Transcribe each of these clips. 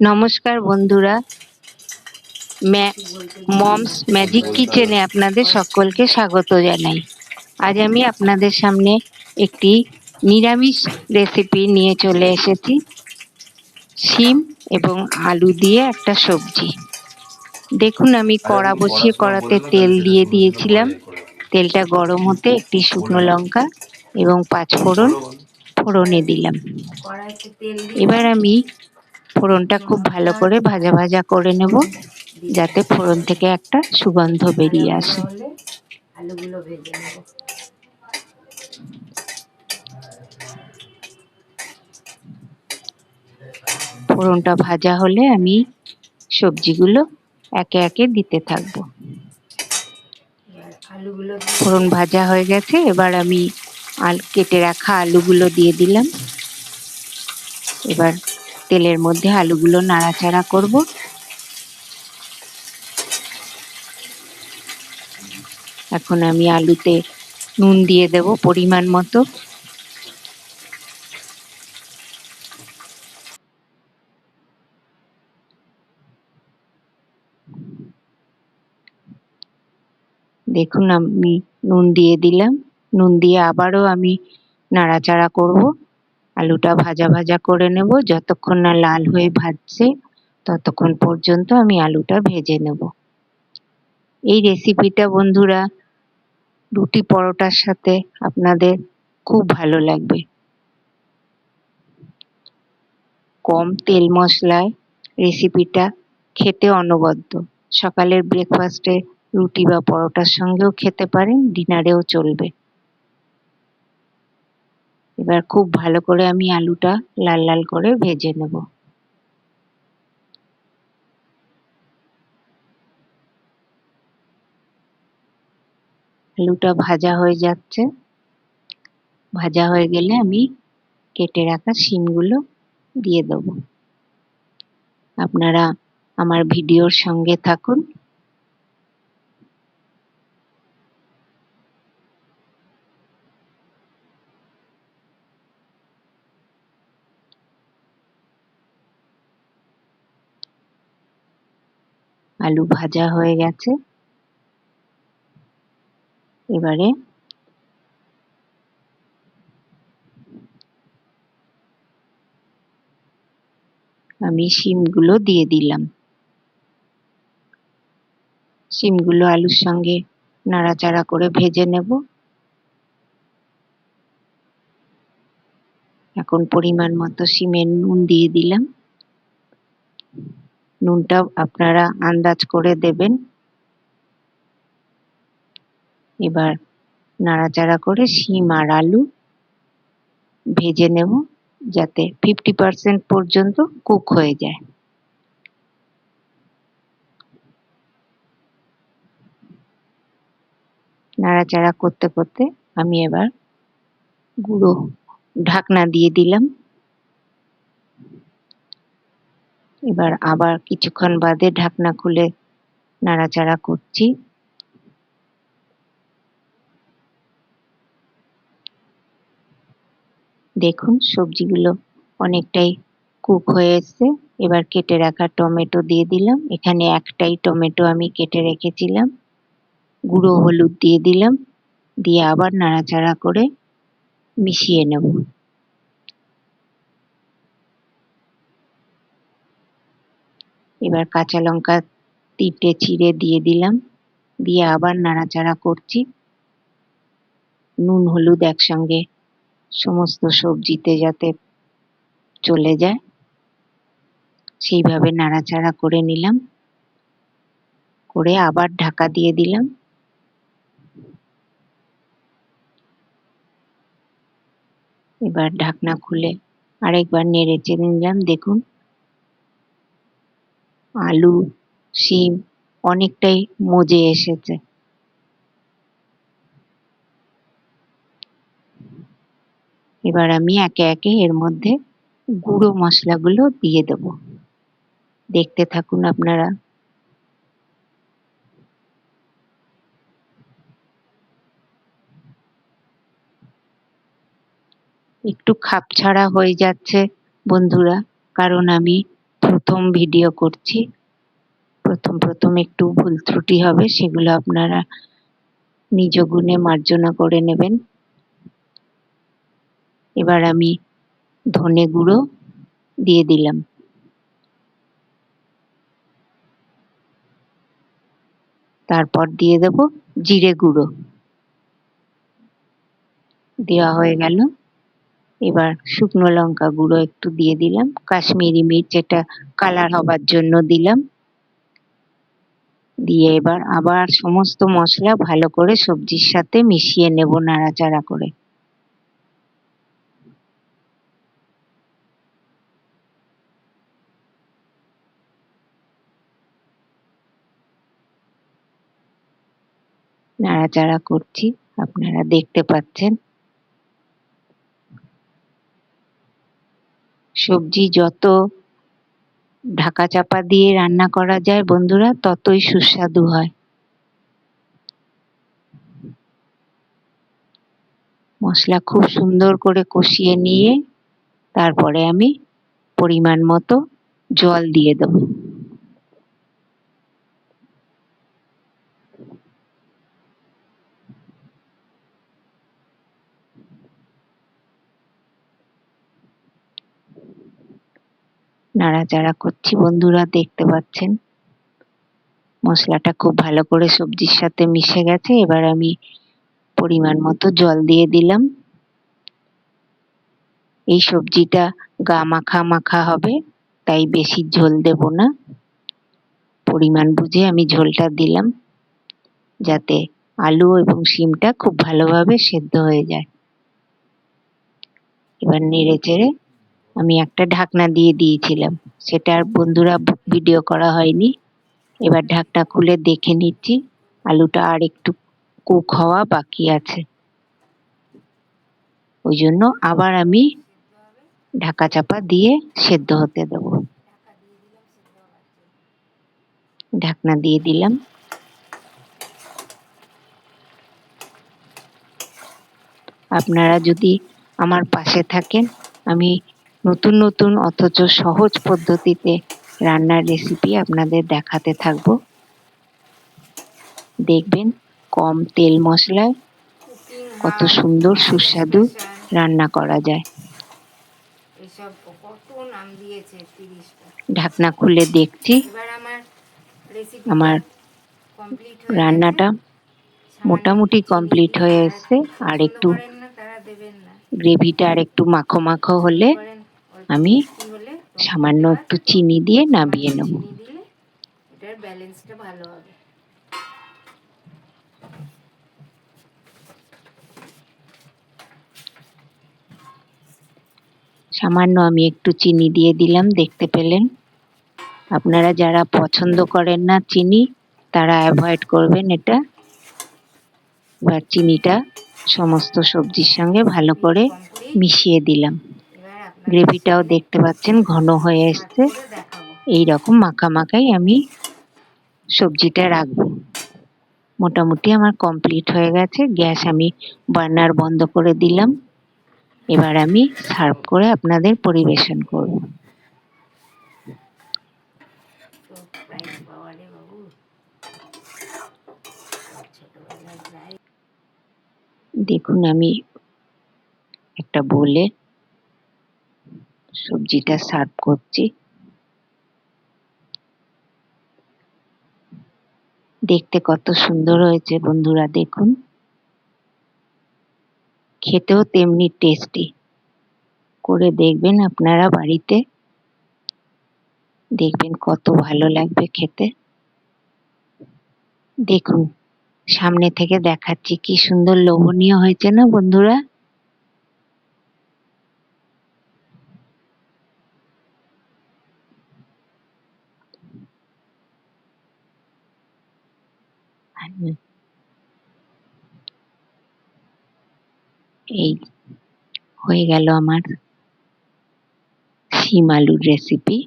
নমস্কার বন্ধুরা, moms magic কিচেনে আপনাদের সকলকে স্বাগত জানাই। আজ আমি আপনাদের সামনে একটি নিরামিষ রেসিপি নিয়ে চলে এসেছি। শিম এবং আলু দিয়ে একটা সবজি। দেখুন, আমি কড়া বসিয়ে কড়াতে তেল দিয়ে দিয়েছিলাম। তেলটা গরম হতে একটি শুকনো লঙ্কা এবং 5 ফোড়ন ফোড়নে দিলাম। এবার আমি ফোড়নটা খুব ভালো করে ভাজা ভাজা করে নেব, যাতে ফোড়ন থেকে একটা সুগন্ধ বেরিয়ে আসে। আলুগুলো ভেজে নেব। ফোড়নটা ভাজা হলে আমি সবজিগুলো একে একে দিতে থাকবো। ফোড়ন ভাজা হয়ে গেছে, এবার আমি কেটে রাখা আলুগুলো দিয়ে দিলাম। এবার তেলের মধ্যে আলুগুলো নাড়াচাড়া করব। এখন আমি আলুতে নুন দিয়ে দেব পরিমাণ মতো। দেখুন, আমি নুন দিয়ে দিলাম। নুন দিয়ে আবারও আমি নাড়াচাড়া করব। আলুটা ভাজা ভাজা করে নেব। যতক্ষণ না লাল হয়ে ভাজছে ততক্ষণ পর্যন্ত আমি আলুটা ভেজে নেব। এই রেসিপিটা বন্ধুরা রুটি পরোটার সাথে আপনাদের খুব ভালো লাগবে। কম তেল মশলায় রেসিপিটা খেতে অনবদ্য। সকালের ব্রেকফাস্টে রুটি বা পরোটার সঙ্গেও খেতে পারেন, ডিনারেও চলবে। এবার খুব ভালো করে আমি আলুটা লাল লাল করে ভেজে নেব। আলুটা ভাজা হয়ে যাচ্ছে। ভাজা হয়ে গেলে আমি কেটে রাখা শিমগুলো দিয়ে দেব। আপনারা আমার ভিডিওর সঙ্গে থাকুন। আলু ভাজা হয়ে গেছে। এবারে আমি শিমগুলো দিয়ে দিলাম। শিমগুলো আলুর সঙ্গে নাড়াচাড়া করে ভেজে নেব। এখন পরিমাণ মতো শিমের নুন দিয়ে দিলাম। নুনটা আপনারা আন্দাজ করে দেবেন। এবার নাড়াচাড়া করে শিম আর আলু ভেজে নেব, যাতে 50% পর্যন্ত কুক হয়ে যায়। নাড়াচাড়া করতে করতে আমি এবার গুঁড়ো ঢাকনা দিয়ে দিলাম। এবার আবার কিছুক্ষণ বাদে ঢাকনা খুলে নাড়াচাড়া করছি। দেখুন, সবজিগুলো অনেকটাই কুক হয়ে এসছে। এবার কেটে রাখা টমেটো দিয়ে দিলাম। এখানে একটাই টমেটো আমি কেটে রেখেছিলাম। গুঁড়ো হলুদ দিয়ে দিলাম। দিয়ে আবার নাড়াচাড়া করে মিশিয়ে নেব। এবার কাঁচা লঙ্কা 3টে চিড়ে দিয়ে দিলাম। দিয়ে আবার নাড়াচাড়া করছি। নুন হলুদ একসঙ্গে সমস্ত সবজিতে যাতে চলে যায় সেইভাবে নাড়াচাড়া করে নিলাম। করে আবার ঢাকা দিয়ে দিলাম। এবার ঢাকনা খুলে আরেকবার নেড়ে চেড়ে নিলাম। দেখুন, আলু শিম অনেকটাই মজে এসেছে। এবার আমি একে একে এর মধ্যে গুঁড়ো মশলাগুলো দিয়ে দেব। দেখতে থাকুন আপনারা। একটু খাপছাড়া হয়ে যাচ্ছে বন্ধুরা, কারণ আমি প্রথম ভিডিও করছি, প্রথম একটু ভুল ত্রুটি হবে, সেগুলো আপনারা নিজ গুণে মার্জনা করে নেবেন। এবার আমি ধনে গুঁড়ো দিয়ে দিলাম, তারপর দিয়ে দেব জিরে গুঁড়ো। দেওয়া হয়ে গেল। এবার শুকনো লঙ্কা গুঁড়ো একটু দিয়ে দিলাম, কাশ্মীরি মির্চ এটা কালার হবার জন্য দিলাম। দিয়ে এবার আবার সমস্ত মশলা ভালো করে সবজির সাথে মিশিয়ে নেব নাড়াচাড়া করে। নাড়াচাড়া করছি, আপনারা দেখতে পাচ্ছেন। সবজি যত ঢাকা চাপা দিয়ে রান্না করা যায় বন্ধুরা, ততই সুস্বাদু হয়। মশলা খুব সুন্দর করে কষিয়ে নিয়ে তারপরে আমি পরিমাণ মতো জল দিয়ে দেব। নাড়াচাড়া করছি বন্ধুরা, দেখতে পাচ্ছেন মশলাটা খুব ভালো করে সবজির সাথে মিশে গেছে। এবার আমি পরিমাণ মতো জল দিয়ে দিলাম। এই সবজিটা গা মাখা মাখা হবে, তাই বেশি ঝোল দেব না, পরিমাণ বুঝে আমি ঝোলটা দিলাম, যাতে আলু এবং শিমটা খুব ভালোভাবে সেদ্ধ হয়ে যায়। এবার নেড়ে চেড়ে আমি একটা ঢাকনা দিয়ে দিয়েছিলাম, সেটা আর বন্ধুরা ভিডিও করা হয়নি। এবার ঢাকনা খুলে দেখে নিচ্ছি, আলুটা আর একটু কুক হওয়া বাকি আছে, ওই জন্য আবার আমি ঢাকা চাপা দিয়ে সেদ্ধ হতে দেব। ঢাকনা দিয়ে দিলাম। আপনারা যদি আমার পাশে থাকেন, আমি নতুন নতুন অথচ সহজ পদ্ধতিতে রান্নার রেসিপি আপনাদের দেখাতে থাকবো। দেখবেন কম তেল মশলায় কত সুন্দর সুস্বাদু রান্না করা যায়। এসব কত নাম দিয়েছে 30টা। ঢাকনা খুলে দেখছি, এবার আমার রেসিপি আমার কমপ্লিট হয়ে রান্নাটা মোটামুটি কমপ্লিট হয়ে এসছে। আর একটু করেন না তারা দেবেন না, গ্রেভিটা আর একটু মাখো মাখো হলে আমি সামান্য একটু চিনি দিয়ে নামিয়ে নেব। চিনি দিলে এটার ব্যালেন্সটা ভালো হবে। সামান্য আমি একটু চিনি দিয়ে দিলাম, দেখতে পেলেন। আপনারা যারা পছন্দ করেন না চিনি, তারা অ্যাভয়েড করবেন এটা। এবার চিনিটা সমস্ত সবজির সঙ্গে ভালো করে মিশিয়ে দিলাম। গ্রেভিটাও দেখতে পাচ্ছেন ঘন হয়ে এসছে। এই রকম মাখা মাখাই আমি সবজিটা রাখবো। মোটামুটি আমার কমপ্লিট হয়ে গেছে। গ্যাস আমি বার্নার বন্ধ করে দিলাম। এবার আমি সার্ভ করে আপনাদের পরিবেশন করব। দেখুন আমি একটা বোলে সবজিটা সার্ভ করছি। দেখতে কত সুন্দর হয়েছে বন্ধুরা, দেখুন। খেতেও তেমনি টেস্টি। করে দেখবেন আপনারা বাড়িতে, দেখবেন কত ভালো লাগবে খেতে। দেখুন সামনে থেকে দেখাচ্ছি, কি সুন্দর লোভনীয় হয়েছে না বন্ধুরা। এই হয়ে গেল আমার শিম আলুর রেসিপি।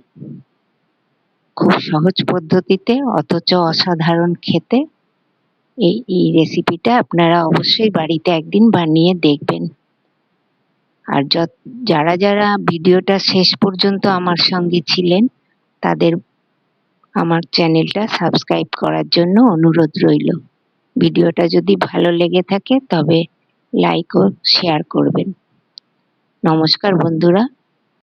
খুব সহজ পদ্ধতিতে অথচ অসাধারণ খেতে। এই রেসিপিটা আপনারা অবশ্যই বাড়িতে একদিন বানিয়ে দেখবেন। আর যারা যারা ভিডিওটা শেষ পর্যন্ত আমার সঙ্গে ছিলেন, তাদের আমার চ্যানেলটা সাবস্ক্রাইব করার জন্য অনুরোধ রইল। ভিডিওটা যদি ভালো লেগে থাকে তবে লাইক ও শেয়ার করবেন। নমস্কার বন্ধুরা।